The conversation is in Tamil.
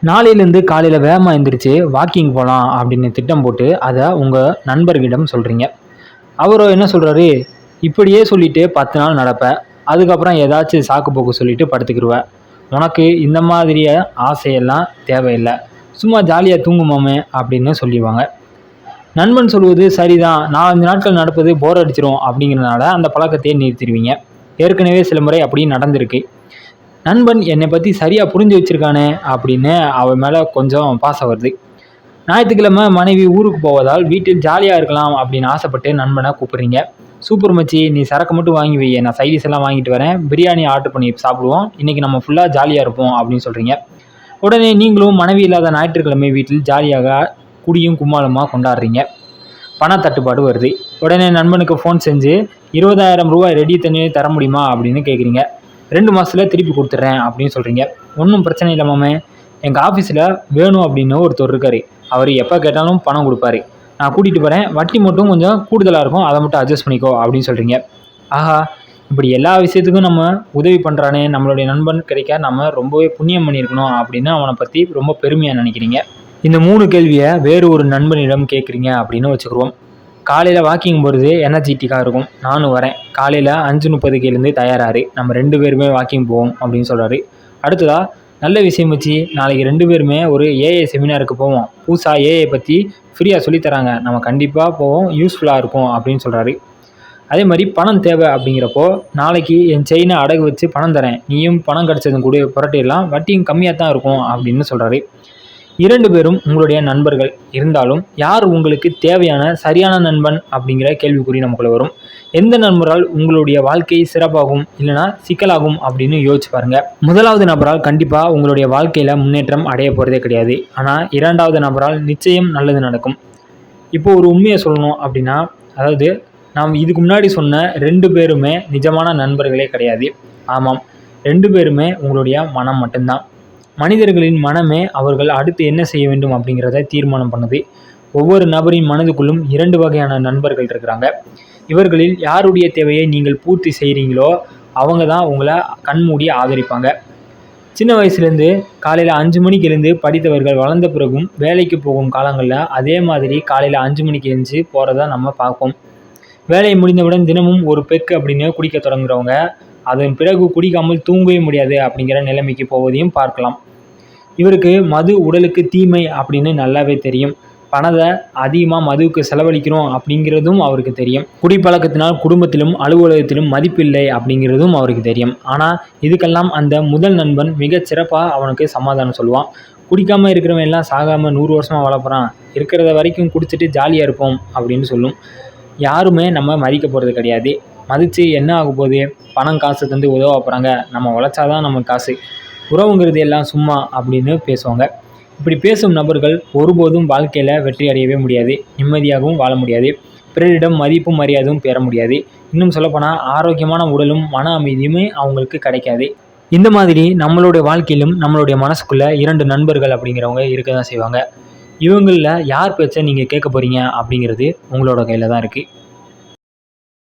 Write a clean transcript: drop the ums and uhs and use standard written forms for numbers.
நாளையிலேருந்து காலையில் வேகமாக எழுந்திரிச்சு வாக்கிங் போகலாம் அப்படின்னு திட்டம் போட்டு அதை உங்கள் நண்பர்களிடம் சொல்கிறீங்க. அவரோ என்ன சொல்கிறாரு, இப்படியே சொல்லிட்டு 10 நாள் நடப்பேன், அதுக்கப்புறம் ஏதாச்சும் சாக்கு போக்கு சொல்லிட்டு படுத்துக்கிடுவேன். உனக்கு இந்த மாதிரிய ஆசையெல்லாம் தேவையில்லை, சும்மா ஜாலியாக தூங்குமாமே அப்படின்னு சொல்லிடுவாங்க. நண்பன் சொல்வது சரிதான், 4-5 நாட்கள் நடப்பது போர் அடிச்சிரும் அப்படிங்கிறதுனால அந்த பழக்கத்தையே நிறுத்திடுவீங்க. ஏற்கனவே சில முறை அப்படி நடந்திருக்கு. நண்பன் என்னை பற்றி சரியாக புரிஞ்சு வச்சிருக்கானே அப்படின்னு அவன் மேலே கொஞ்சம் பாசம் வருது. ஞாயிற்றுக்கிழமை மனைவி ஊருக்கு போவதால் வீட்டில் ஜாலியாக இருக்கலாம் அப்படின்னு ஆசைப்பட்டு நண்பனை கூப்பிட்றீங்க. சூப்பர் மச்சி, நீ சரக்கு மட்டும் வாங்கி வை, நான் சைடிஸ் எல்லாம் வாங்கிட்டு வரேன், பிரியாணி ஆர்டர் பண்ணி சாப்பிடுவோம், இன்றைக்கி நம்ம ஃபுல்லாக ஜாலியாக இருப்போம் அப்படின்னு சொல்கிறீங்க. உடனே நீங்களும் மனைவி இல்லாத ஞாயிற்றுக்கிழமை வீட்டில் ஜாலியாக குடியும் கும்மாளமாக கொண்டாடுறீங்க. பண தட்டுப்பாடு வருது. உடனே நண்பனுக்கு ஃபோன் செஞ்சு 20,000 ரூபாய் ரெடி தண்ணி தர முடியுமா அப்படின்னு கேட்குறீங்க. 2 மாதத்தில் திருப்பி கொடுத்துட்றேன் அப்படின்னு சொல்கிறீங்க. ஒன்றும் பிரச்சனை இல்லாமல் எங்கள் ஆஃபீஸில் வேணும் அப்படின்னு ஒருத்தர் இருக்கார், அவர் எப்போ கேட்டாலும் பணம் கொடுப்பாரு, நான் கூட்டிகிட்டு போகிறேன், வட்டி மட்டும் கொஞ்சம் கூடுதலாக இருக்கும், அதை மட்டும் அட்ஜஸ்ட் பண்ணிக்கோ அப்படின்னு சொல்கிறீங்க. ஆஹா, இப்படி எல்லா விஷயத்துக்கும் நம்ம உதவி பண்ணுறானே நம்மளுடைய நண்பன் கிடைக்க நம்ம ரொம்பவே புண்ணியம் பண்ணியிருக்கணும் அப்படின்னு அவனை பற்றி ரொம்ப பெருமையாக நினைக்கிறீங்க. இந்த 3 கேள்வியை வேறு ஒரு நண்பனிடம் கேட்குறீங்க அப்படின்னு வச்சுக்கிடுவோம். காலையில் வாக்கிங் போகிறது எனர்ஜெட்டிக்காக இருக்கும், நானும் வரேன், காலையில் 5:30க்கு தயாராரு, நம்ம 2 பேருமே வாக்கிங் போவோம் அப்படின்னு சொல்கிறாரு. அடுத்ததாக, நல்ல விஷயம் வச்சு நாளைக்கு 2 பேருமே ஒரு ஏஐ செமினாருக்கு போவோம், புதுசாக ஏஐ பற்றி ஃப்ரீயாக சொல்லித்தராங்க, நம்ம கண்டிப்பாக போவோம், யூஸ்ஃபுல்லாக இருக்கும் அப்படின்னு சொல்கிறாரு. அதே மாதிரி பணம் தேவை அப்படிங்கிறப்போ, நாளைக்கு என் செயினை அடகு வச்சு பணம் தரேன், நீயும் பணம் கிடச்சதும் கூட புரட்டிடலாம், வட்டியும் கம்மியாக தான் இருக்கும் அப்படின்னு சொல்கிறாரு. 2 பேரும் உங்களுடைய நண்பர்கள் இருந்தாலும் யார் உங்களுக்கு தேவையான சரியான நண்பன் அப்படிங்கிற கேள்விக்குறி நமக்குள்ள வரும். எந்த நண்பரால் உங்களுடைய வாழ்க்கை சிறப்பாகும் இல்லைனா சிக்கலாகும் அப்படின்னு யோசிச்சு பாருங்க. முதலாவது நபரால் கண்டிப்பாக உங்களுடைய வாழ்க்கையில் முன்னேற்றம் அடைய போகிறதே கிடையாது, ஆனால் 2வது நபரால் நிச்சயம் நல்லது நடக்கும். இப்போ ஒரு உண்மையை சொல்லணும் அப்படின்னா, அதாவது நாம் இதுக்கு முன்னாடி சொன்ன 2 பேருமே நிஜமான நண்பர்களே கிடையாது. ஆமாம், 2 பேருமே உங்களுடைய மனம் மட்டும்தான். மனிதர்களின் மனமே அவர்கள் அடுத்து என்ன செய்ய வேண்டும் அப்படிங்கிறத தீர்மானம் பண்ணுது. ஒவ்வொரு நபரின் மனதுக்குள்ளும் 2 வகையான நண்பர்கள் இருக்கிறாங்க. இவர்களில் யாருடைய தேவையை நீங்கள் பூர்த்தி செய்கிறீங்களோ அவங்க தான் உங்களை கண்மூடி ஆதரிப்பாங்க. சின்ன வயசுலேருந்து காலையில் 5 மணிக்கு எழுந்து படித்தவர்கள் வளர்ந்த பிறகும் வேலைக்கு போகும் காலங்களில் அதே மாதிரி காலையில் 5 மணிக்கு எழுந்து போகிறத நம்ம பார்ப்போம். வேலையை முடிந்தவுடன் தினமும் ஒரு பெக்கு அப்படின்னு குடிக்க தொடங்குறவங்க அதன் பிறகு குடிக்காமல் தூங்கவே முடியாது அப்படிங்கிற நிலைமைக்கு போவதையும் பார்க்கலாம். இவருக்கு மது உடலுக்கு தீமை அப்படின்னு நல்லாவே தெரியும். பணத்தை அதிகமாக மதுவுக்கு செலவழிக்கிறோம் அப்படிங்கிறதும் அவருக்கு தெரியும். குடிப்பழக்கத்தினால் குடும்பத்திலும் அலுவலகத்திலும் மதிப்பில்லை அப்படிங்கிறதும் அவருக்கு தெரியும். ஆனால் இதுக்கெல்லாம் அந்த முதல் நண்பன் மிகச் சிறப்பாக அவனுக்கு சமாதானம் சொல்லுவான். குடிக்காமல் இருக்கிறவன் எல்லாம் சாகாமல் 100 வருஷமாக வளர்ப்புறான், இருக்கிறத வரைக்கும் குடிச்சிட்டு ஜாலியாக இருப்போம் அப்படின்னு சொல்லும். யாருமே நம்ம மதிக்க போகிறது கிடையாது. மதித்து என்ன ஆக போகுது, பணம் காசு தந்து உதவ போகிறாங்க, நம்ம உழைச்சாதான் நமக்கு காசு, உறவுங்கிறது எல்லாம் சும்மா அப்படின்னு பேசுவாங்க. இப்படி பேசும் நபர்கள் ஒருபோதும் வாழ்க்கையில் வெற்றி அடையவே முடியாது, நிம்மதியாகவும் வாழ முடியாது, பிறரிடம் மதிப்பும் மரியாதையும் பெற முடியாது. இன்னும் சொல்லப்போனால் ஆரோக்கியமான உடலும் மன அமைதியுமே அவங்களுக்கு கிடைக்காது. இந்த மாதிரி நம்மளுடைய வாழ்க்கையிலும் நம்மளுடைய மனசுக்குள்ளே 2 நண்பர்கள் அப்படிங்கிறவங்க இருக்க தான் செய்வாங்க. இவங்களில் யார் பேச்சை நீங்கள் கேட்க போகிறீங்க அப்படிங்கிறது உங்களோட கையில் தான் இருக்குது.